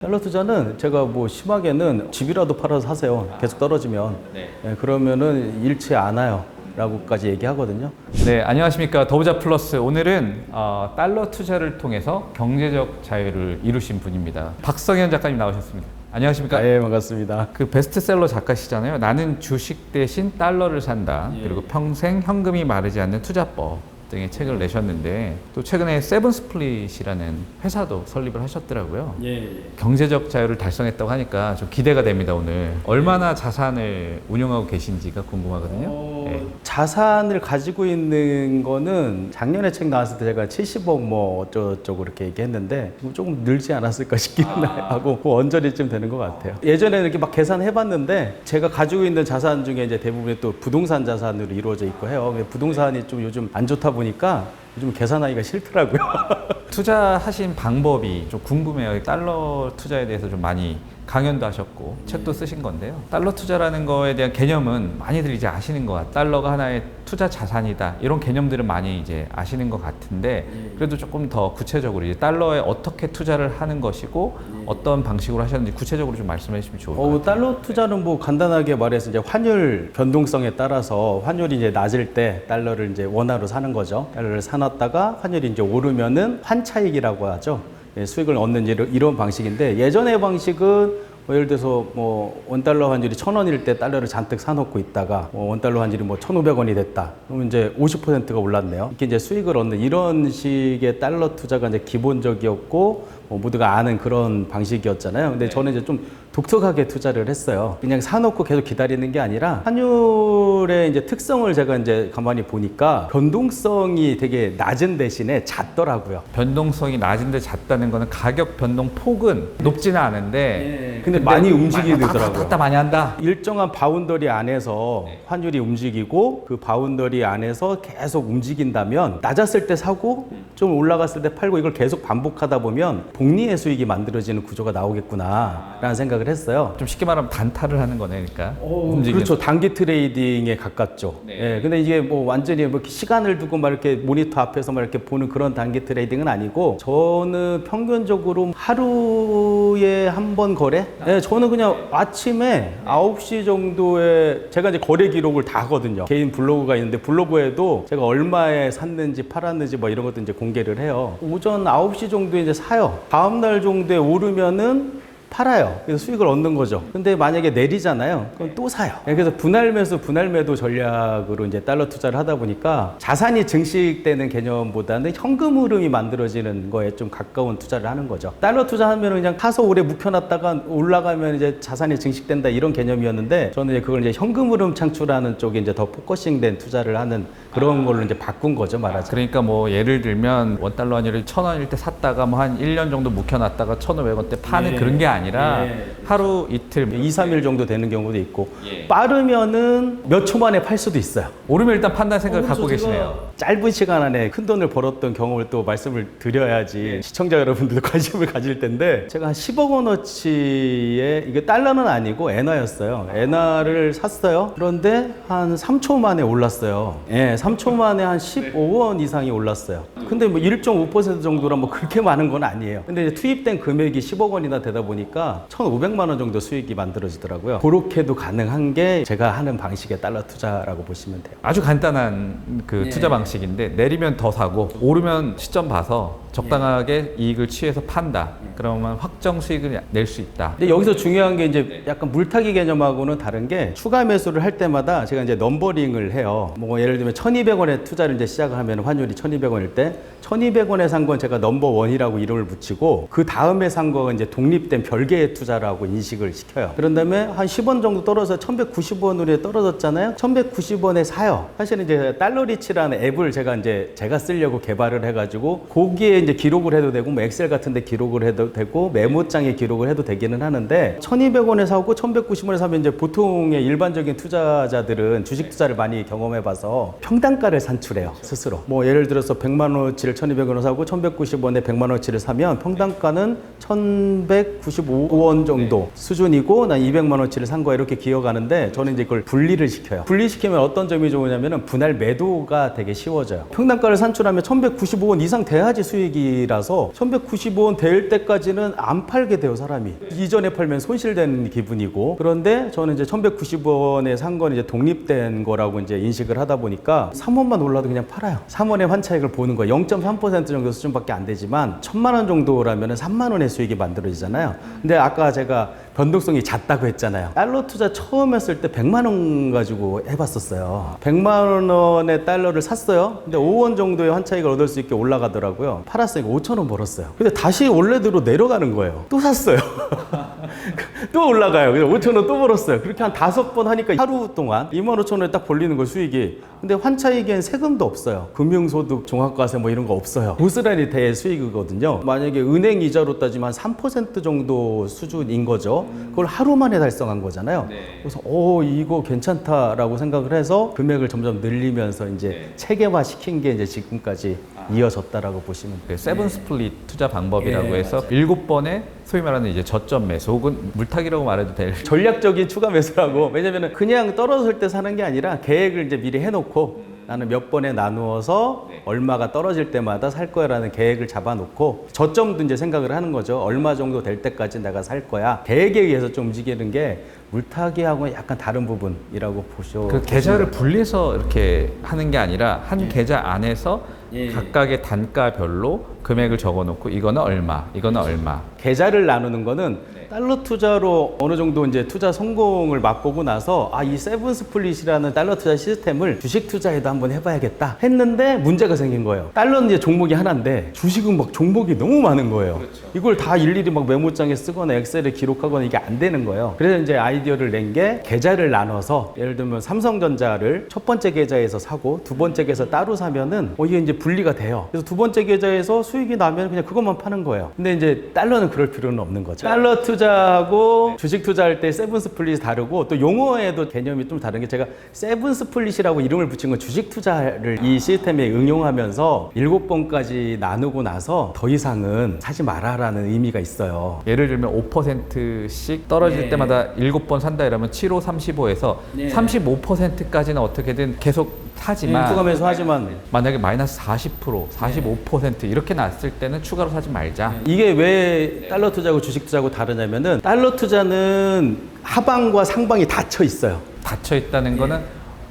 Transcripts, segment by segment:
달러 투자는 제가 뭐 심하게는 집이라도 팔아서 사세요. 계속 떨어지면. 네, 그러면은 잃지 않아요. 라고까지 얘기하거든요. 네, 안녕하십니까. 더부자 플러스. 오늘은 달러 투자를 통해서 경제적 자유를 이루신 분입니다. 박성현 작가님 나오셨습니다. 안녕하십니까. 예, 반갑습니다. 그 베스트셀러 작가시잖아요. 나는 주식 대신 달러를 산다. 그리고 평생 현금이 마르지 않는 투자법 등의 책을 내셨는데, 또 최근에 세븐스플릿이라는 회사도 설립을 하셨더라고요. 경제적 자유를 달성했다고 하니까 좀 기대가 됩니다. 오늘 얼마나 자산을 운영하고 계신지가 궁금하거든요. 자산을 가지고 있는 거는 작년에 책 나왔을 때 제가 70억 뭐 어쩌고저쩌고 이렇게 얘기했는데 조금 늘지 않았을까 싶기는 하고 그 언저리쯤 되는 것 같아요. 예전에는 이렇게 막 계산해봤는데 제가 가지고 있는 자산 중에 이제 대부분이 또 부동산 자산으로 이루어져 있고 해요. 부동산이 좀 요즘 안 좋다 보니까 요즘 계산하기가 싫더라고요. 투자하신 방법이 좀 궁금해요. 달러 투자에 대해서 좀 많이 강연도 하셨고 책도 쓰신 건데요. 달러 투자라는 거에 대한 개념은 많이들 이제 아시는 것 같아요. 달러가 하나의 투자 자산이다. 이런 개념들은 많이 이제 아시는 것 같은데, 그래도 조금 더 구체적으로 이제 달러에 어떻게 투자를 하는 것이고 어떤 방식으로 하셨는지 구체적으로 좀 말씀해 주시면 좋을 것 같아요. 달러 투자는 뭐 간단하게 말해서 이제 환율 변동성에 따라서 환율이 이제 낮을 때 달러를 이제 원화로 사는 거죠. 달러를 사놨다가 환율이 이제 오르면은 환차익이라고 하죠. 수익을 얻는 이런 방식인데, 예전의 방식은 뭐 예를 들어서 뭐 원달러 환율이 1,000원일 때 달러를 잔뜩 사놓고 있다가 원달러 환율이 뭐 1,500원이 됐다. 그러면 이제 50%가 올랐네요. 이렇게 이제 수익을 얻는 이런 식의 달러 투자가 이제 기본적이었고 모두가 아는 그런 방식이었잖아요. 근데 저는 이제 좀 독특하게 투자를 했어요. 그냥 사놓고 계속 기다리는 게 아니라 환율의 이제 특성을 제가 이제 가만히 보니까 변동성이 되게 낮은 대신에 잦더라고요. 변동성이 낮은데 잦다는 거는 가격 변동 폭은 높지는 않은데 근데 많이 움직이더라고요. 왔다 많이 한다. 일정한 바운더리 안에서 환율이 움직이고 그 바운더리 안에서 계속 움직인다면 낮았을 때 사고 좀 올라갔을 때 팔고 이걸 계속 반복하다 보면 복리의 수익이 만들어지는 구조가 나오겠구나 라는 생각을 했어요. 좀 쉽게 말하면 단타를 하는 거네, 그러니까. 그렇죠. 단기 트레이딩에 가깝죠. 근데 이게 뭐 완전히 뭐 시간을 두고 막 이렇게 모니터 앞에서 막 이렇게 보는 그런 단기 트레이딩은 아니고, 저는 평균적으로 하루에 한 번 거래? 저는 그냥 아침에 9시 정도에 제가 이제 거래 기록을 다 하거든요. 개인 블로그가 있는데 블로그에도 제가 얼마에 샀는지 팔았는지 뭐 이런 것도 이제 공개를 해요. 오전 9시 정도에 이제 사요. 다음 날 정도에 오르면은 팔아요. 그래서 수익을 얻는 거죠. 근데 만약에 내리잖아요. 그럼 또 사요. 그래서 분할 매수, 분할 매도 전략으로 이제 달러 투자를 하다 보니까 자산이 증식되는 개념보다는 현금 흐름이 만들어지는 거에 좀 가까운 투자를 하는 거죠. 달러 투자하면 그냥 사서 오래 묵혀놨다가 올라가면 이제 자산이 증식된다 이런 개념이었는데, 저는 이제 그걸 이제 현금 흐름 창출하는 쪽에 이제 더 포커싱된 투자를 하는 그런 걸로 이제 바꾼 거죠, 말하자면. 그러니까 뭐 예를 들면 원달러 환율이 1,000원일 때 샀다가 뭐 한 1년 정도 묵혀놨다가 1,500원대 파는 그런 게 아니라 하루 이틀 2, 3일 정도 되는 경우도 있고 빠르면은 몇 초 만에 팔 수도 있어요. 오르면 일단 판단 생각을 갖고 계시네요. 짧은 시간 안에 큰 돈을 벌었던 경험을 또 말씀을 드려야지 시청자 여러분들도 관심을 가질 텐데, 제가 한 10억 원어치의, 이게 달러는 아니고 엔화였어요. 엔화를 샀어요. 그런데 한 3초 만에 올랐어요. 3초 만에 한 15원 이상이 올랐어요. 근데 뭐 1.5% 정도라 뭐 그렇게 많은 건 아니에요. 근데 이제 투입된 금액이 10억 원이나 되다 보니까 1,500만 원 정도 수익이 만들어지더라고요. 그렇게도 가능한 게 제가 하는 방식의 달러 투자라고 보시면 돼요. 아주 간단한 그 투자 방식인데, 내리면 더 사고 오르면 시점 봐서 적당하게 이익을 취해서 판다. 그러면 확정 수익을 낼 수 있다. 근데 여기서 중요한 게 이제 약간 물타기 개념하고는 다른 게, 추가 매수를 할 때마다 제가 이제 넘버링을 해요. 뭐 예를 들면 1,200원에 투자를 이제 시작을 하면 환율이 1,200원일 때 1,200원에 산 건 제가 넘버원이라고 이름을 붙이고, 그 다음에 산 거가 이제 독립된 별개의 투자라고 인식을 시켜요. 그런 다음에 한 10원 정도 떨어져 1,190원으로 떨어졌잖아요. 1,190원에 사요. 사실은 이제 달러리치라는 앱을 제가 쓰려고 개발을 해가지고 거기에 이제 기록을 해도 되고 뭐 엑셀 같은 데 기록을 해도 되고 메모장에 기록을 해도 되기는 하는데, 1,200원에 사고 1,190원에 사면 이제 보통의 일반적인 투자자들은 주식 투자를 많이 경험해 봐서 평단가를 산출해요, 스스로. 뭐 예를 들어서 100만 원어치를 1,200원에 사고 1,190원에 100만 원어치를 사면 평단가는 1,195 195원 정도 수준이고 난 200만 원치를 산 거야 이렇게 기억하는데 저는 이제 그걸 분리를 시켜요. 분리시키면 어떤 점이 좋으냐면은 분할 매도가 되게 쉬워져요. 평당가를 산출하면 1195원 이상 돼야지 수익이라서 1195원 될 때까지는 안 팔게 돼요, 사람이. 이전에 팔면 손실되는 기분이고. 그런데 저는 이제 1195원에 산 건 이제 독립된 거라고 이제 인식을 하다 보니까 3원만 올라도 그냥 팔아요. 3원의 환차익을 보는 거예요. 0.3% 정도 수준밖에 안 되지만 1,000만 원 정도라면 3만 원의 수익이 만들어지잖아요. 근데 아까 제가 변동성이 잦다고 했잖아요. 달러 투자 처음 했을 때 100만 원 가지고 해봤었어요. 100만 원의 달러를 샀어요. 근데 5원 정도의 환차익을 얻을 수 있게 올라가더라고요. 팔았으니까 5천 원 벌었어요. 근데 다시 원래대로 내려가는 거예요. 또 샀어요. 또 올라가요. 그래서 5천 원 또 벌었어요. 그렇게 한 5번 하니까 하루 동안 2만 5천 원에 딱 벌리는 거 수익이. 근데 환차익엔 세금도 없어요. 금융소득, 종합과세 뭐 이런 거 없어요. 고스란히 대수익이거든요. 만약에 은행 이자로 따지면 한 3% 정도 수준인 거죠. 그걸 하루 만에 달성한 거잖아요. 그래서 이거 괜찮다라고 생각을 해서 금액을 점점 늘리면서 이제 체계화 시킨 게 이제 지금까지 이어졌다라고 보시면 돼요. 세븐 스플릿 투자 방법이라고 해서 7번의 소위 말하는 이제 저점 매수 혹은 물타기라고 말해도 될 전략적인 추가 매수라고. 왜냐면은 그냥 떨어질 때 사는 게 아니라 계획을 이제 미리 해놓고 나는 몇 번에 나누어서 얼마가 떨어질 때마다 살 거야라는 계획을 잡아놓고 저점도 이제 생각을 하는 거죠. 얼마 정도 될 때까지 내가 살 거야. 계획에 의해서 좀 움직이는 게 물타기하고는 약간 다른 부분이라고 보셔. 그 계좌를 분리해서 이렇게 하는 게 아니라 한 계좌 안에서 각각의 단가별로 금액을 적어놓고 이거는 얼마, 이거는 얼마. 계좌를 나누는 거는 달러 투자로 어느 정도 이제 투자 성공을 맛보고 나서 이 세븐 스플릿이라는 달러 투자 시스템을 주식 투자에도 한번 해봐야겠다 했는데 문제가 생긴 거예요. 달러는 이제 종목이 하나인데 주식은 막 종목이 너무 많은 거예요. 이걸 다 일일이 막 메모장에 쓰거나 엑셀에 기록하거나 이게 안 되는 거예요. 그래서 이제 아이디어를 낸 게 계좌를 나눠서 예를 들면 삼성전자를 첫 번째 계좌에서 사고 두 번째 계좌에서 따로 사면은 이게 이제 분리가 돼요. 그래서 두 번째 계좌에서 수익이 나면 그냥 그것만 파는 거예요. 근데 이제 달러는 그럴 필요는 없는 거죠. 달러 투자하고 주식 투자할 때 세븐 스플릿이 다르고 또 용어에도 개념이 좀 다른 게 제가 세븐 스플릿이라고 이름을 붙인 건 주식 투자를 이 시스템에 응용하면서 7번까지 나누고 나서 더 이상은 사지 마라라는 의미가 있어요. 예를 들면 5%씩 떨어질 때마다 7번 산다 이러면 7, 5, 35에서 35%까지는 어떻게든 계속 사지만 추가 매수하지만 만약에 마이너스 40%, 45% 이렇게 났을 때는 추가로 사지 말자. 이게 왜 달러 투자하고 주식 투자하고 다르냐면은 달러 투자는 하방과 상방이 닫혀 있어요. 닫혀 있다는 거는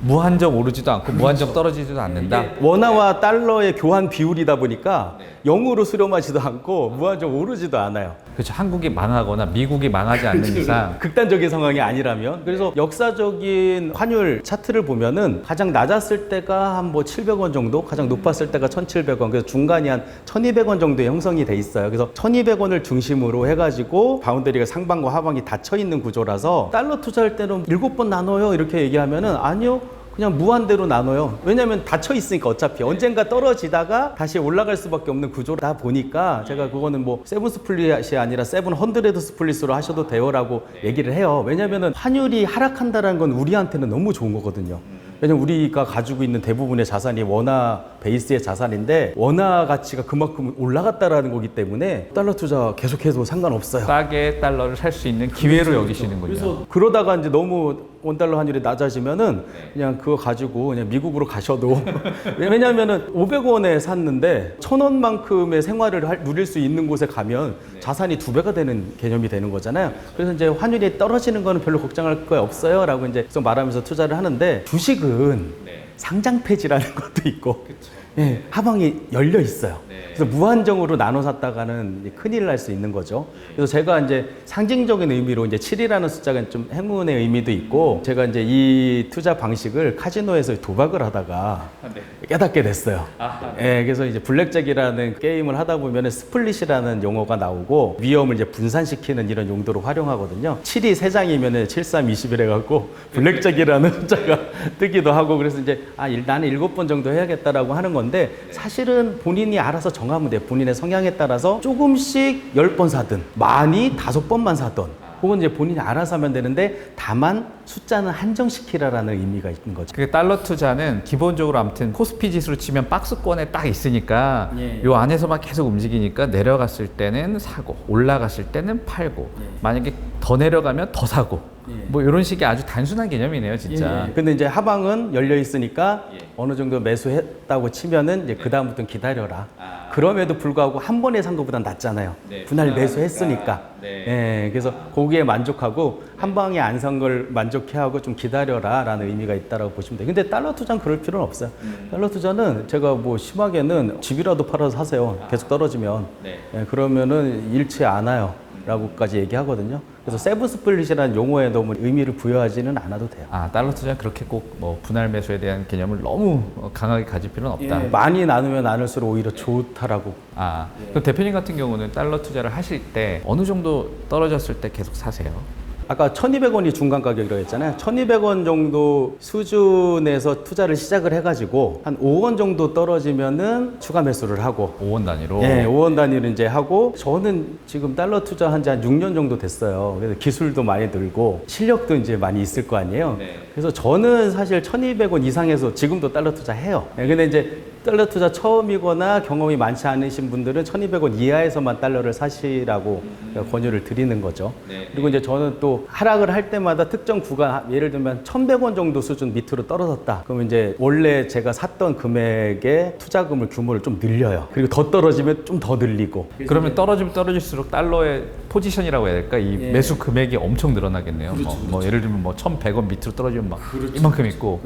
무한정 오르지도 않고 무한정 떨어지지도 않는다. 원화와 달러의 교환 비율이다 보니까 0으로 수렴하지도 않고 무한정 오르지도 않아요. 그렇죠. 한국이 망하거나 미국이 망하지 않는 이상 극단적인 상황이 아니라면. 그래서 역사적인 환율 차트를 보면은 가장 낮았을 때가 한 뭐 700원 정도, 가장 높았을 때가 1,700원. 그래서 중간이 한 1,200원 정도에 형성이 돼 있어요. 그래서 1,200원을 중심으로 해가지고 바운더리가 상방과 하방이 닫혀 있는 구조라서 달러 투자할 때는 7번 나눠요 이렇게 얘기하면은 아니요. 그냥 무한대로 나눠요. 왜냐하면 닫혀 있으니까 어차피 언젠가 떨어지다가 다시 올라갈 수밖에 없는 구조다 보니까 제가 그거는 뭐 세븐 스플릿이 아니라 세븐 헌드레드 스플릿으로 하셔도 돼요라고 얘기를 해요. 왜냐하면 환율이 하락한다는 건 우리한테는 너무 좋은 거거든요. 왜냐면 우리가 가지고 있는 대부분의 자산이 원화 베이스의 자산인데 원화 가치가 그만큼 올라갔다라는 거기 때문에 달러 투자 계속해도 상관없어요. 싸게 달러를 살 수 있는 기회로 여기시는군요. 그래서 그러다가 이제 너무 원달러 환율이 낮아지면은 그냥 그거 가지고 그냥 미국으로 가셔도 왜냐면은 500원에 샀는데 1,000원만큼의 생활을 누릴 수 있는 곳에 가면 자산이 2배가 되는 개념이 되는 거잖아요. 그래서 이제 환율이 떨어지는 거는 별로 걱정할 거 없어요라고 이제 계속 말하면서 투자를 하는데 주식은 상장 폐지라는 것도 있고 예, 하방이 열려 있어요. 그래서 무한정으로 나눠 샀다가는 큰일 날 수 있는 거죠. 그래서 제가 이제 상징적인 의미로 이제 7이라는 숫자가 좀 행운의 의미도 있고 제가 이제 이 투자 방식을 카지노에서 도박을 하다가 깨닫게 됐어요. 예, 그래서 이제 블랙잭이라는 게임을 하다 보면 스플릿이라는 용어가 나오고 위험을 이제 분산시키는 이런 용도로 활용하거든요. 7이 3장이면 7, 3, 20을 해갖고 블랙잭이라는 숫자가 뜨기도 하고 그래서 이제 나는 7번 정도 해야겠다라고 하는 건데 사실은 본인이 알아서 정하면 돼요. 본인의 성향에 따라서 조금씩 10번 사든 많이 5번만 사든 그건 이제 본인이 알아서 하면 되는데 다만 숫자는 한정시키라라는 의미가 있는 거죠. 그 달러 투자는 기본적으로 아무튼 코스피 지수로 치면 박스권에 딱 있으니까 예. 요 안에서만 계속 움직이니까 내려갔을 때는 사고 올라갔을 때는 팔고 만약에 더 내려가면 더 사고 뭐 이런 식의 아주 단순한 개념이네요, 진짜. 예. 근데 이제 하방은 열려 있으니까 예. 어느 정도 매수했다고 치면은 이제 그 다음부터는 기다려라. 그럼에도 불구하고 한 번에 산 것보단 낫잖아요. 네, 분할 분할하니까. 매수했으니까. 네. 예. 그래서 거기에 만족하고 한 방에 안 산 걸 만족해하고 좀 기다려라라는 의미가 있다라고 보시면 돼요. 근데 달러 투자는 그럴 필요는 없어요. 달러 투자는 제가 뭐 심하게는 집이라도 팔아서 사세요. 계속 떨어지면. 네. 예, 그러면은 잃지 않아요. 라고까지 얘기하거든요. 그래서 세븐 스플릿이라는 용어에 너무 의미를 부여하지는 않아도 돼요. 아, 달러 투자는 그렇게 꼭 뭐 분할 매수에 대한 개념을 너무 강하게 가질 필요는 없다. 많이 나누면 나눌수록 오히려 좋다라고. 아, 그럼 대표님 같은 경우는 달러 투자를 하실 때 어느 정도 떨어졌을 때 계속 사세요? 아까 1,200원이 중간 가격이라고 했잖아요. 1,200원 정도 수준에서 투자를 시작을 해가지고 한 5원 정도 떨어지면은 추가 매수를 하고 5원 단위로? 예, 5원 단위를 이제 하고 저는 지금 달러 투자한 지 한 6년 정도 됐어요. 그래서 기술도 많이 늘고 실력도 이제 많이 있을 거 아니에요. 네. 그래서 저는 사실 1,200원 이상에서 지금도 달러 투자해요. 예, 근데 이제 달러 투자 처음이거나 경험이 많지 않으신 분들은 1,200원 이하에서만 달러를 사시라고 권유를 드리는 거죠. 네. 그리고 이제 저는 또 하락을 할 때마다 특정 구간, 예를 들면 1,100원 정도 수준 밑으로 떨어졌다. 그러면 이제 원래 제가 샀던 금액의 투자금을 규모를 좀 늘려요. 그리고 더 떨어지면 좀 더 늘리고. 그러면 떨어지면 떨어질수록 달러의 포지션이라고 해야 될까? 이 예. 매수 금액이 엄청 늘어나겠네요. 뭐 예를 들면 뭐 1,100원 밑으로 떨어지면 막 이만큼 있고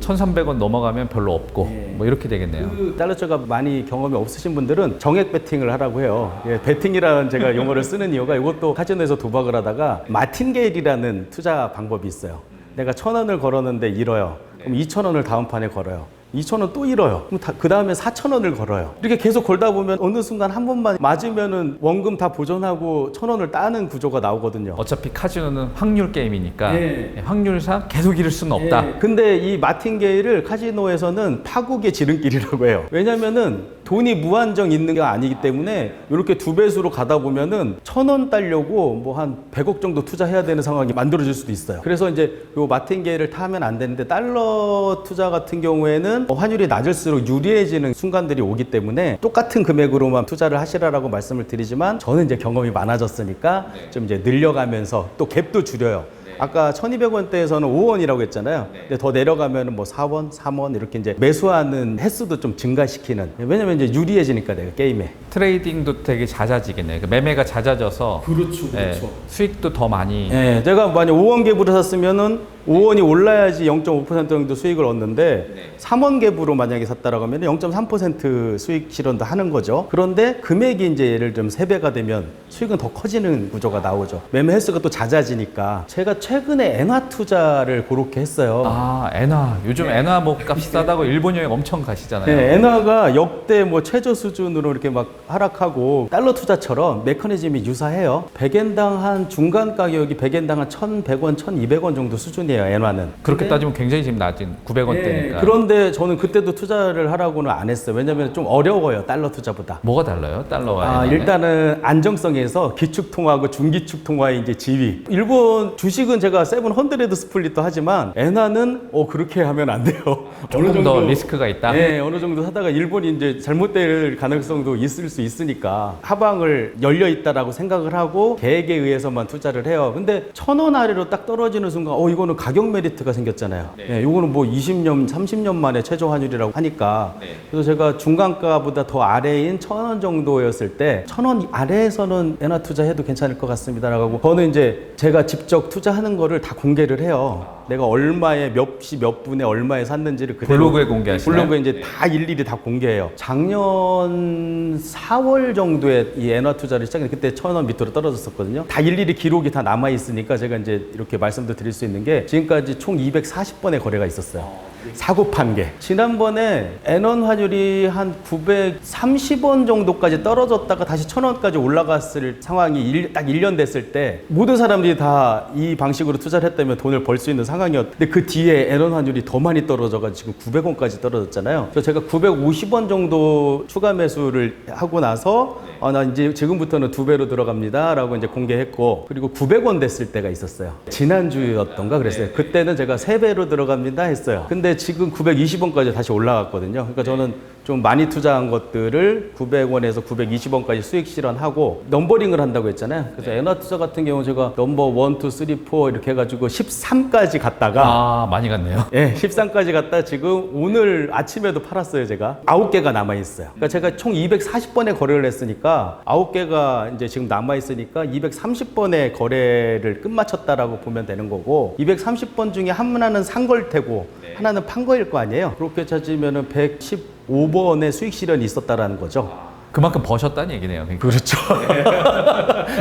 1,300원 넘어가면 별로 없고 예. 뭐 이렇게 되겠네요. 그 달러 투자가 많이 경험이 없으신 분들은 정액 베팅을 하라고 해요. 예, 베팅이라는 제가 용어를 쓰는 이유가 이것도 카지노에서 도박을 하다가 마틴게일이라는 투자 방법이 있어요. 내가 1,000원을 걸었는데 잃어요. 그럼 2,000원을 다음 판에 걸어요. 2,000원 또 잃어요. 그럼 그 다음에 4,000원을 걸어요. 이렇게 계속 걸다 보면 어느 순간 한 번만 맞으면은 원금 다 보존하고 1,000원을 따는 구조가 나오거든요. 어차피 카지노는 확률 게임이니까 예. 확률상 계속 잃을 수는 없다. 예. 근데 이 마틴게일을 카지노에서는 파국의 지름길이라고 해요. 왜냐면은 돈이 무한정 있는 게 아니기 때문에 이렇게 두 배수로 가다 보면은 1,000원 따려고 뭐 한 100억 정도 투자해야 되는 상황이 만들어질 수도 있어요. 그래서 이제 요 마틴게일을 타면 안 되는데 달러 투자 같은 경우에는 환율이 낮을수록 유리해지는 순간들이 오기 때문에 똑같은 금액으로만 투자를 하시라라고 말씀을 드리지만 저는 이제 경험이 많아졌으니까 좀 이제 늘려가면서 또 갭도 줄여요. 아까 1,200원대에서는 5원이라고 했잖아요. 근데 더 내려가면은 뭐 4원, 3원 이렇게 이제 매수하는 횟수도 좀 증가시키는. 왜냐면 이제 유리해지니까 내가 게임에. 트레이딩도 되게 잦아지겠네요. 그 매매가 잦아져서 그렇죠, 수익도 더 많이 예, 제가 만약 5원 갭으로 샀으면은 5원이 올라야지 0.5% 정도 수익을 얻는데 3원 갭으로 만약에 샀다라고 하면 0.3% 수익 실현도 하는 거죠. 그런데 금액이 이제 예를 들면 3배가 되면 수익은 더 커지는 구조가 나오죠. 매매 횟수가 또 잦아지니까 제가 최근에 엔화 투자를 그렇게 했어요. 아, 엔화. 요즘 엔화 뭐 값이 싸다고 일본 여행 엄청 가시잖아요. 네, 엔화가 역대 뭐 최저 수준으로 이렇게 막 하락하고 달러 투자처럼 메커니즘이 유사해요. 100엔당 한 중간 가격이 100엔당 한 1,100원, 1,200원 정도 수준이에요, 엔화는. 그렇게 따지면 굉장히 지금 낮은 900원대니까. 네, 그런데 저는 그때도 투자를 하라고는 안 했어요. 왜냐면 좀 어려워요, 달러 투자보다. 뭐가 달라요? 달러와 엔화는? 일단은 안정성에서 기축통화하고 중기축통화의 이제 지위. 일본 주식은 제가 세븐 헌드레드 스플릿도 하지만 엔화는 그렇게 하면 안 돼요. 조금 더 리스크가 있다? 네, 어느 정도 하다가 일본이 이제 잘못될 가능성도 있을 수 있으니까 하방을 열려 있다라고 생각을 하고 계획에 의해서만 투자를 해요. 근데 1,000원 아래로 딱 떨어지는 순간 이거는 가격 메리트가 생겼잖아요. 네. 이거는 뭐 20년, 30년 만에 최저 환율이라고 하니까. 그래서 제가 중간가보다 더 아래인 1,000원 정도였을 때 1,000원 아래에서는 엔화 투자해도 괜찮을 것 같습니다라고 하고 저는 이제 제가 직접 투자하는 거를 다 공개를 해요. 내가 얼마에 몇 시 몇 분에 얼마에 샀는지를 그대로 블로그에 공개하시나요? 블로그에 이제 다 일일이 다 공개해요. 작년 4월 정도에 이 엔화 투자를 시작했는데 그때 1,000원 밑으로 떨어졌었거든요. 다 일일이 기록이 다 남아 있으니까 제가 이제 이렇게 말씀도 드릴 수 있는 게 지금까지 총 240번의 거래가 있었어요. 사고 판 게. 지난번에 엔원 환율이 한 930원 정도까지 떨어졌다가 다시 1,000원까지 올라갔을 상황이 딱 1년 됐을 때 모든 사람들이 다 이 방식으로 투자를 했다면 돈을 벌 수 있는 상황이었는데 그 뒤에 엔원 환율이 더 많이 떨어져가지고 지금 900원까지 떨어졌잖아요. 그래서 제가 950원 정도 추가 매수를 하고 나서 나 이제 지금부터는 2배로 들어갑니다라고 이제 공개했고, 그리고 900원 됐을 때가 있었어요. 지난주였던가 그랬어요. 그때는 제가 3배로 들어갑니다 했어요. 근데 지금 920원까지 다시 올라갔거든요. 그러니까 저는 좀 많이 투자한 것들을 900원에서 920원까지 수익 실현하고 넘버링을 한다고 했잖아요. 그래서 엔화투자 같은 경우 제가 넘버 1, 2, 3, 4 이렇게 해가지고 13까지 갔다가 많이 갔네요. 예, 13까지 갔다 지금 오늘 아침에도 팔았어요, 제가. 9개가 남아있어요. 그러니까 제가 총 240번의 거래를 했으니까 9개가 이제 지금 남아있으니까 230번의 거래를 끝마쳤다라고 보면 되는 거고, 230번 중에 하나는 산 걸 테고 하나는 판 거일 거 아니에요. 그렇게 찾으면은 115번의 수익 실현이 있었다라는 거죠. 그만큼 버셨다는 얘기네요. 그러니까. 그렇죠.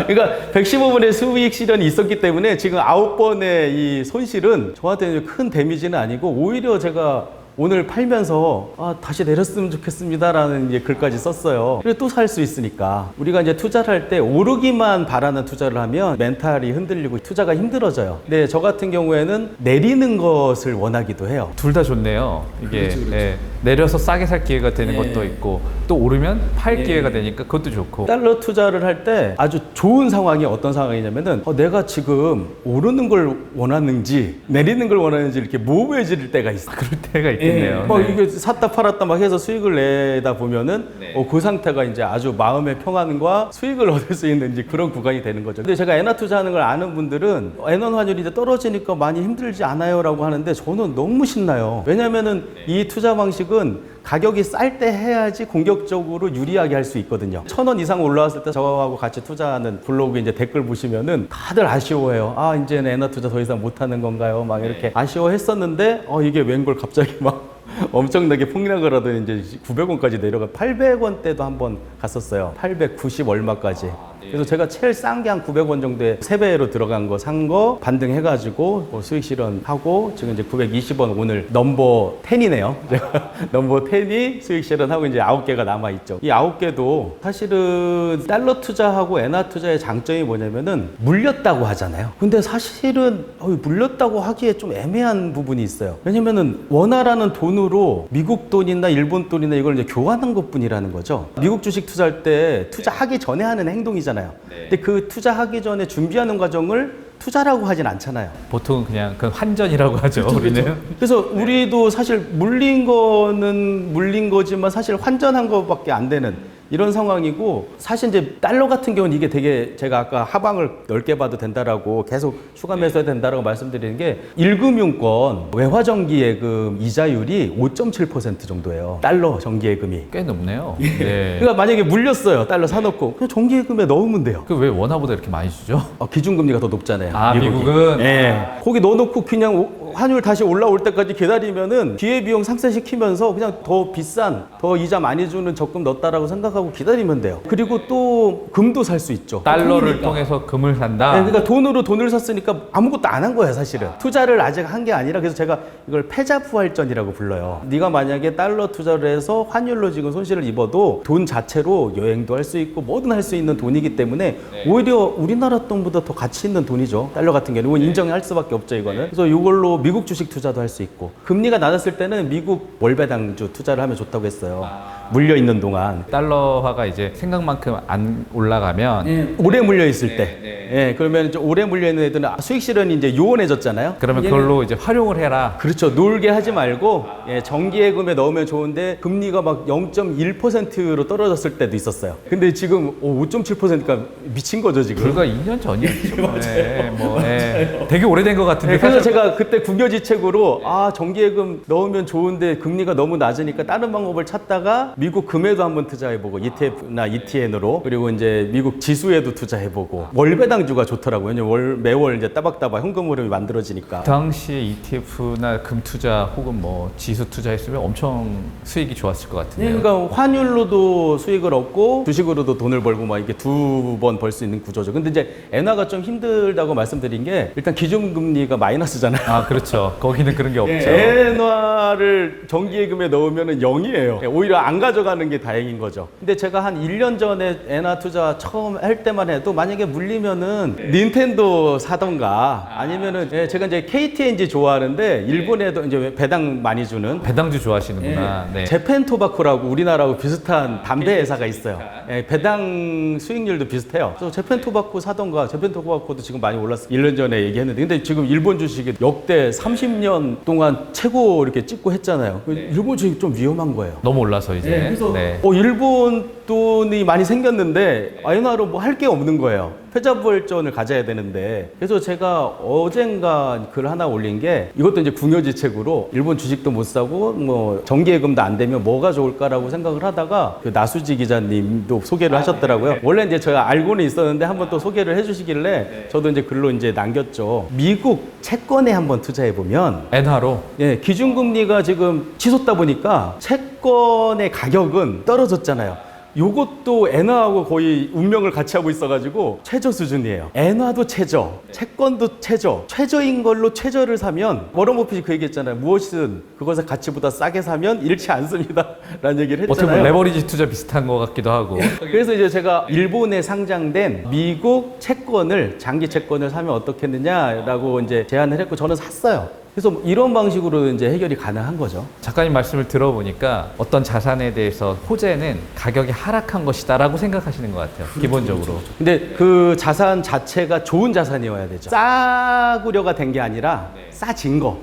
그러니까 115번의 수익 실현이 있었기 때문에 지금 9번의 이 손실은 저한테는 큰 데미지는 아니고, 오히려 제가 오늘 팔면서 다시 내렸으면 좋겠습니다라는 이제 글까지 썼어요. 그리고 또 살 수 있으니까. 우리가 이제 투자를 할 때 오르기만 바라는 투자를 하면 멘탈이 흔들리고 투자가 힘들어져요. 근데 저 같은 경우에는 내리는 것을 원하기도 해요. 둘 다 좋네요. 이게 그렇죠. 예, 내려서 싸게 살 기회가 되는 것도 있고, 또 오르면 팔 기회가 되니까 그것도 좋고. 달러 투자를 할 때 아주 좋은 상황이 어떤 상황이냐면은 내가 지금 오르는 걸 원하는지 내리는 걸 원하는지 이렇게 모호해질 때가 있어요. 그럴 때가 있겠네요. 이게 샀다 팔았다 막 해서 수익을 내다 보면은 그 상태가 이제 아주 마음의 평안과 수익을 얻을 수 있는 이제 그런 구간이 되는 거죠. 근데 제가 엔화 투자하는 걸 아는 분들은 엔원 환율이 이제 떨어지니까 많이 힘들지 않아요라고 하는데, 저는 너무 신나요. 왜냐면은 이 투자 방식은 가격이 쌀 때 해야지 공격적으로 유리하게 할 수 있거든요. 1,000원 이상 올라왔을 때 저하고 같이 투자하는 블로그 이제 댓글 보시면은 다들 아쉬워해요. 이제는 엔화 투자 더 이상 못 하는 건가요? 막 이렇게 아쉬워했었는데 이게 웬걸 갑자기 막 엄청나게 폭락을 하더니 이제 900원까지 내려가 800원대도 한번 갔었어요. 890 얼마까지. 그래서 제가 제일 싼 게 한 900원 정도에 3배로 들어간 거 산 거 반등해가지고 수익 실현하고, 지금 이제 920원 오늘 넘버 10이네요. 제가 넘버 10이 수익 실현하고 이제 9개가 남아있죠. 이 9개도 사실은 달러 투자하고 엔화 투자의 장점이 뭐냐면은 물렸다고 하잖아요. 근데 사실은 물렸다고 하기에 좀 애매한 부분이 있어요. 왜냐면은 원화라는 돈으로 미국 돈이나 일본 돈이나 이걸 이제 교환한 것 뿐이라는 거죠. 미국 주식 투자할 때 투자하기 전에 하는 행동이잖아요. 근데 그 투자하기 전에 준비하는 과정을 투자라고 하진 않잖아요. 보통은 그냥 그 환전이라고 하죠. 우리는. 그래서 우리도 사실 물린 거는 물린 거지만 사실 환전한 거밖에 안 되는 이런 상황이고, 사실 이제 달러 같은 경우는 이게 되게, 제가 아까 하방을 넓게 봐도 된다라고 계속 추가 매수해야 된다라고 말씀드리는 게, 1금융권 외화 정기 예금 이자율이 5.7% 정도예요. 달러 정기 예금이. 꽤 높네요. 그러니까 만약에 물렸어요. 달러 사놓고 그냥 정기 예금에 넣으면 돼요. 그 왜 원화보다 이렇게 많이 주죠? 기준금리가 더 높잖아요. 미국은? 네. 거기 넣어놓고 그냥 환율 다시 올라올 때까지 기다리면은 기회비용 상쇄시키면서 그냥 더 비싼, 더 이자 많이 주는 적금 넣었다라고 생각하고 기다리면 돼요. 그리고 또 금도 살 수 있죠. 달러를 통해서 금을 산다? 네, 그러니까 돈으로 돈을 샀으니까 아무것도 안 한 거예요, 사실은. 투자를 아직 한 게 아니라, 그래서 제가 이걸 패자부활전이라고 불러요. 네가 만약에 달러 투자를 해서 환율로 지금 손실을 입어도 돈 자체로 여행도 할 수 있고 뭐든 할 수 있는 돈이기 때문에 오히려 우리나라 돈보다 더 가치 있는 돈이죠. 달러 같은 경우는. 이건 인정할 수밖에 없죠, 이거는. 그래서 이걸로 미국 주식 투자도 할 수 있고, 금리가 낮았을 때는 미국 월배당주 투자를 하면 좋다고 했어요. 물려 있는 동안. 달러화가 이제 생각만큼 안 올라가면 오래 물려 있을 때, 그러면 좀 오래 물려 있는 애들은 수익 실현이 이제 요원해졌잖아요. 그러면 그걸로 이제 활용을 해라. 그렇죠. 놀게 하지 말고 정기예금에 넣으면 좋은데 금리가 막 0.1%로 떨어졌을 때도 있었어요. 근데 지금 5.7%가 미친 거죠, 지금. 불과 2년 전이었죠. 맞아요. 되게 오래된 것 같은데. 그래서 제가 그때 국여지책으로 정기예금 넣으면 좋은데 금리가 너무 낮으니까 다른 방법을 찾다가 미국 금에도 한번 투자해보고, ETF나 ETN으로, 그리고 이제 미국 지수에도 투자해보고, 월배당주가 좋더라고요. 왜냐면 매월 이제 따박따박 현금 흐름이 만들어지니까. 당시에 ETF나 금 투자 혹은 뭐 지수 투자했으면 엄청 수익이 좋았을 것 같은데요. 그러니까 환율로도 수익을 얻고 주식으로도 돈을 벌고 막 이게 두 번 벌 수 있는 구조죠. 근데 이제 엔화가 좀 힘들다고 말씀드린 게, 일단 기준금리가 마이너스잖아요. 그렇죠. 거기는 그런 게 없죠. 엔화를 정기예금에 넣으면 0이에요. 오히려 안 가져가는 게 다행인 거죠. 근데 제가 한 1년 전에 엔화 투자 처음 할 때만 해도 만약에 물리면은 닌텐도 사던가 아니면은 제가 이제 KTNG 좋아하는데 일본에도 이제 배당 많이 주는 배당주 좋아하시는구나. 네. 재팬 토바코라고 우리나라하고 비슷한 담배 회사가 있어요. 배당 수익률도 비슷해요. 그래서 재팬 토바코 사던가. 재팬 토바코도 지금 많이 올랐어요. 1년 전에 얘기했는데 근데 지금 일본 주식이 역대 30년 동안 최고 이렇게 찍고 했잖아요. 일본 주식 좀 위험한 거예요. 너무 올라서 이제. 그래서 네. 일본 돈이 많이 생겼는데 엔화로 뭐 할 게 없는 거예요. 패자부활전을 가져야 되는데 그래서 제가 어젠가 글 하나 올린 게 이것도 이제 궁여지책으로 일본 주식도 못 사고 뭐 정기예금도 안 되면 뭐가 좋을까라고 생각을 하다가 그 나수지 기자님도 소개를 하셨더라고요. 원래 이제 제가 알고는 있었는데 한번 또 소개를 해주시길래 저도 이제 글로 이제 남겼죠. 미국 채권에 한번 투자해 보면 엔화로. 기준금리가 지금 치솟다 보니까 채권의 가격은 떨어졌잖아요. 요것도 엔화하고 거의 운명을 같이 하고 있어가지고 최저 수준이에요. 엔화도 최저, 채권도 최저. 최저인 걸로 최저를 사면 워런 버핏이 그 얘기했잖아요. 무엇이든 그것의 가치보다 싸게 사면 잃지 않습니다. 라는 얘기를 어떻게 보면 했잖아요. 레버리지 투자 비슷한 것 같기도 하고. 그래서 이제 제가 일본에 상장된 미국 채권을 장기 채권을 사면 어떻겠느냐라고 이제 제안을 했고 저는 샀어요. 그래서 이런 방식으로 이제 해결이 가능한 거죠. 작가님 말씀을 들어보니까 어떤 자산에 대해서 호재는 가격이 하락한 것이다라고 생각하시는 것 같아요. 기본적으로. 근데 그 자산 자체가 좋은 자산이어야 되죠. 싸구려가 된 게 아니라 싸진 거.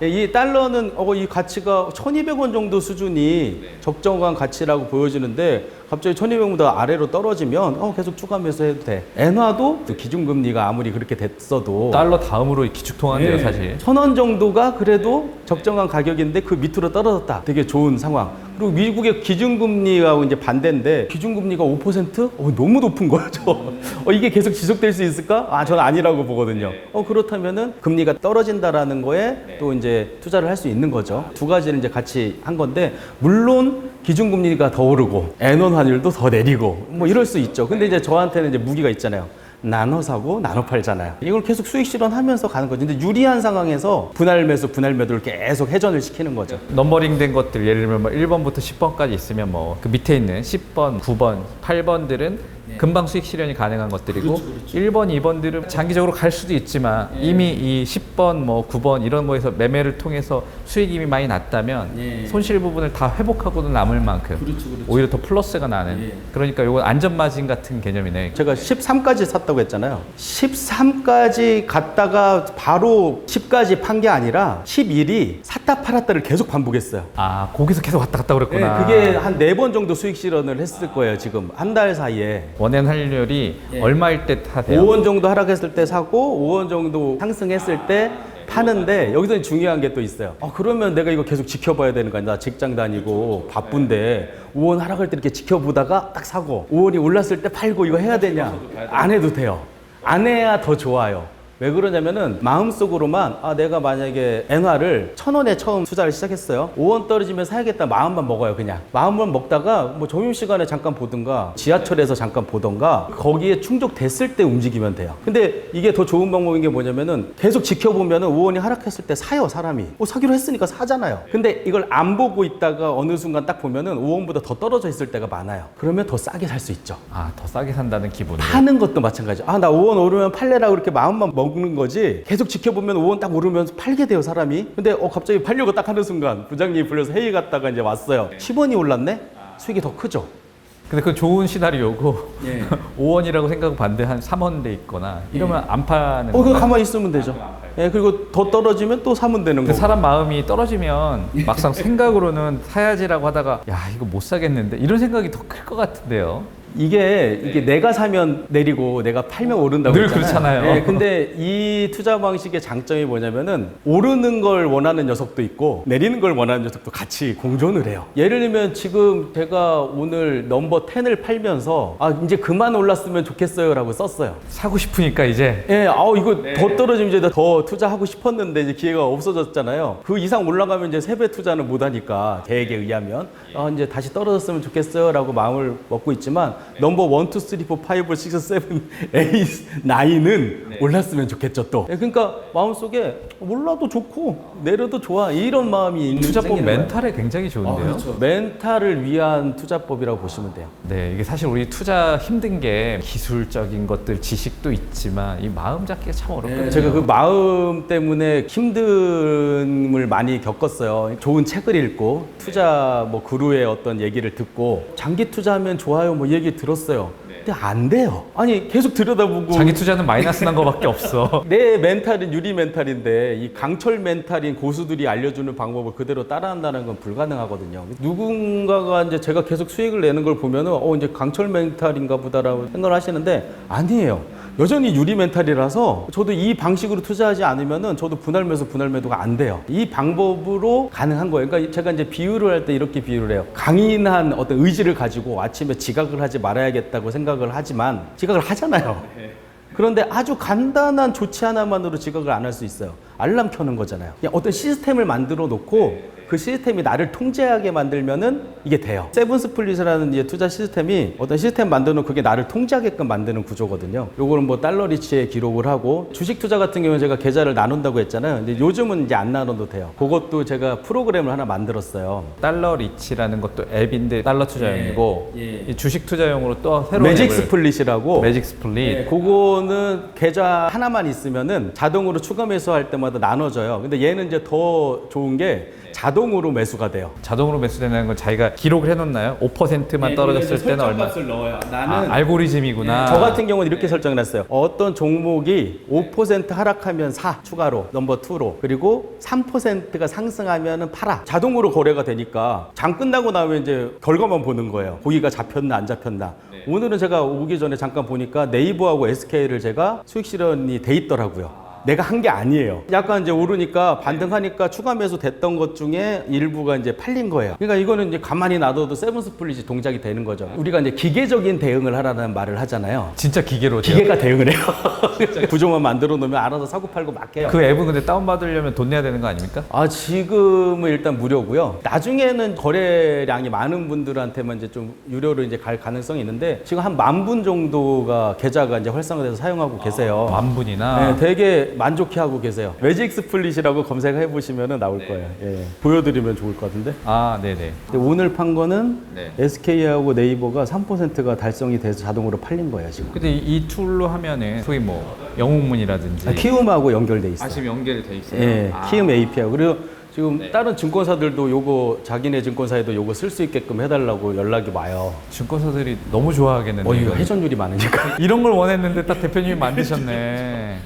이 달러는 이 가치가 1,200원 정도 수준이 적정한 가치라고 보여지는데 갑자기 1,200원보다 아래로 떨어지면 계속 추가 매수해도 돼. 엔화도 기준금리가 아무리 그렇게 됐어도 달러 다음으로 기축통화인데요, 사실. 1,000원 정도가 그래도 적정한 가격인데 그 밑으로 떨어졌다. 되게 좋은 상황. 그리고 미국의 기준금리하고 이제 반대인데 기준금리가 5%? 너무 높은 거죠. 이게 계속 지속될 수 있을까? 저는 아니라고 보거든요. 그렇다면은 금리가 떨어진다라는 거에 또 이제 투자를 할 수 있는 거죠. 두 가지를 이제 같이 한 건데 물론 기준금리가 더 오르고 엔원 환율도 더 내리고 뭐 이럴 수 있죠. 근데 이제 저한테는 이제 무기가 있잖아요. 나눠 사고 나눠 팔잖아요. 이걸 계속 수익 실현하면서 가는 거죠. 근데 유리한 상황에서 분할 매수, 분할 매도를 계속 회전을 시키는 거죠. 넘버링 된 것들 예를 들면 뭐 1번부터 10번까지 있으면 뭐 그 밑에 있는 10번, 9번, 8번들은 금방 수익 실현이 가능한 것들이고 1번, 2번들은 장기적으로 갈 수도 있지만 이미 이 10번, 뭐 9번 이런 거에서 매매를 통해서 수익이 이미 많이 났다면 손실 부분을 다 회복하고도 남을 만큼 오히려 더 플러스가 나는 그러니까 이건 안전마진 같은 개념이네. 제가 13까지 샀다고 했잖아요. 13까지 갔다가 바로 10까지 판 게 아니라 11이 샀다 팔았다를 계속 반복했어요. 거기서 계속 왔다 갔다 그랬구나. 그게 한 4번 정도 수익 실현을 했을 거예요. 지금 한 달 사이에. 원엔 환율이 얼마일 때 타세요? 5원 정도 하락했을 때 사고 5원 정도 상승했을 때 파는데 여기서 중요한 게 또 있어요. 그러면 내가 이거 계속 지켜봐야 되는 거 아니야? 나 직장 다니고 바쁜데 5원 하락할 때 이렇게 지켜보다가 딱 사고 5원이 올랐을 때 팔고 이거 해야 되냐? 안 해도 돼요. 안 해야 더 좋아요. 왜 그러냐면은 마음속으로만 내가 만약에 엔화를 1,000원에 처음 투자를 시작했어요. 5원 떨어지면 사야겠다 마음만 먹어요. 그냥 마음만 먹다가 뭐 점심시간에 잠깐 보든가 지하철에서 잠깐 보던가 거기에 충족됐을 때 움직이면 돼요. 근데 이게 더 좋은 방법인 게 뭐냐면은 계속 지켜보면은 5원이 하락했을 때 사요. 사람이 사기로 했으니까 사잖아요. 근데 이걸 안 보고 있다가 어느 순간 딱 보면은 5원보다 더 떨어져 있을 때가 많아요. 그러면 더 싸게 살 수 있죠. 더 싸게 산다는 기분으로. 파는 것도 마찬가지죠. 나 5원 오르면 팔래라고 이렇게 마음만 먹는 거지 계속 지켜보면 5원 딱 오르면서 팔게 돼요 사람이. 근데 갑자기 팔려고 딱 하는 순간 부장님이 불려서 회의 갔다가 이제 왔어요. 10원이 올랐네? 수익이 더 크죠. 근데 그 좋은 시나리오고 5원이라고 생각하고 반대 한 3원 돼 있거나 이러면 안 파는 그거 가만히 있으면 되죠. 그리고 더 떨어지면 또 사면 되는 거고. 사람 마음이 떨어지면 막상 생각으로는 사야지라고 하다가 이거 못 사겠는데 이런 생각이 더 클 것 같은데요. 이게 내가 사면 내리고 내가 팔면 오른다고 늘 했잖아요. 그렇잖아요. 근데 이 투자 방식의 장점이 뭐냐면은 오르는 걸 원하는 녀석도 있고 내리는 걸 원하는 녀석도 같이 공존을 해요. 예를 들면 지금 제가 오늘 넘버 10을 팔면서 이제 그만 올랐으면 좋겠어요 라고 썼어요. 사고 싶으니까 이제 이거 더 떨어지면 이제 더 투자하고 싶었는데 이제 기회가 없어졌잖아요. 그 이상 올라가면 이제 3배 투자는 못 하니까 계획에 의하면 이제 다시 떨어졌으면 좋겠어요 라고 마음을 먹고 있지만 넘버 1, 2, 3, 4, 5, 6, 7, 8, 9은 올랐으면 좋겠죠 또. 그러니까 마음속에 올라도 좋고 내려도 좋아 이런 마음이 있는 투자법 생기는 거예요. 멘탈에 굉장히 좋은데요. 그렇죠. 멘탈을 위한 투자법이라고 보시면 돼요. 네, 이게 사실 우리 투자 힘든 게 기술적인 것들, 지식도 있지만 이 마음 잡기가 참 어렵거든요. 제가 그 마음 때문에 힘듦을 많이 겪었어요. 좋은 책을 읽고 투자 뭐 그루의 어떤 얘기를 듣고 장기 투자하면 좋아요 뭐 얘기 들었어요. 근데 안 돼요. 아니 계속 들여다보고 자기 투자는 마이너스 난 거밖에 없어. 내 멘탈은 유리 멘탈인데 이 강철 멘탈인 고수들이 알려주는 방법을 그대로 따라한다는 건 불가능하거든요. 누군가가 이제 제가 계속 수익을 내는 걸 보면은 이제 강철 멘탈인가 보다라고 생각을 하시는데 아니에요. 여전히 유리 멘탈이라서 저도 이 방식으로 투자하지 않으면은 저도 분할 매수 분할 매도가 안 돼요. 이 방법으로 가능한 거예요. 그러니까 제가 이제 비유를 할 때 이렇게 비유를 해요. 강인한 어떤 의지를 가지고 아침에 지각을 하지 말아야겠다고 생각을 하지만 지각을 하잖아요. 그런데 아주 간단한 조치 하나만으로 지각을 안 할 수 있어요. 알람 켜는 거잖아요. 그냥 어떤 시스템을 만들어 놓고 그 시스템이 나를 통제하게 만들면은 이게 돼요. 세븐스플릿이라는 이제 투자 시스템이 어떤 시스템 만들어 놓고 그게 나를 통제하게끔 만드는 구조거든요. 요거는 뭐 달러리치에 기록을 하고 주식 투자 같은 경우는 제가 계좌를 나눈다고 했잖아요. 근데 요즘은 이제 안 나눠도 돼요. 그것도 제가 프로그램을 하나 만들었어요. 달러 리치라는 것도 앱인데 달러 투자용이고 이 주식 투자용으로 또 새로운 매직 앱을 스플릿이라고 매직 스플릿. 그거는 계좌 하나만 있으면은 자동으로 추가 매수할 때마다 나눠져요. 근데 얘는 이제 더 좋은 게 자동으로 매수가 돼요. 자동으로 매수되는 건 자기가 기록을 해놓나요? 5%만 떨어졌을 때는 얼마? 넣어요. 알고리즘이구나. 저 같은 경우는 이렇게 설정을 했어요. 어떤 종목이 5% 하락하면 사, 추가로 넘버 2로. 그리고 3%가 상승하면 팔아. 자동으로 거래가 되니까 장 끝나고 나면 이제 결과만 보는 거예요. 고기가 잡혔나 안 잡혔나. 오늘은 제가 오기 전에 잠깐 보니까 네이버하고 SK를 제가 수익 실현이 돼 있더라고요. 내가 한 게 아니에요. 약간 이제 오르니까 반등하니까 추가 매수 됐던 것 중에 일부가 이제 팔린 거예요. 그러니까 이거는 이제 가만히 놔둬도 세븐스플릿이 동작이 되는 거죠. 우리가 이제 기계적인 대응을 하라는 말을 하잖아요. 진짜 기계로 돼요? 기계가 대응을 해요. 구조만 만들어 놓으면 알아서 사고 팔고 막 해요. 그 앱은 근데 다운받으려면 돈 내야 되는 거 아닙니까? 지금은 일단 무료고요. 나중에는 거래량이 많은 분들한테만 이제 좀 유료로 이제 갈 가능성이 있는데 지금 한 10,000분 정도가 계좌가 이제 활성화돼서 사용하고 계세요. 10,000분이나? 네, 되게 만족해하고 계세요. 매직 스플릿이라고 검색해 보시면 나올 거예요. 예. 보여드리면 좋을 것 같은데. 네네. 근데 오늘 판 거는 네. SK하고 네이버가 3%가 달성이 돼서 자동으로 팔린 거예요 지금. 근데 이 툴로 하면은 소위 뭐 영웅문이라든지 키움하고 연결돼 있어요. 지금 연결돼 있어요? 예, 키움 API. 그리고 지금 다른 증권사들도 요거 자기네 증권사에도 요거 쓸 수 있게끔 해달라고 연락이 와요. 증권사들이 너무 좋아하겠는데 이거 이거는. 회전율이 많으니까. 이런 걸 원했는데 딱 대표님이 만드셨네.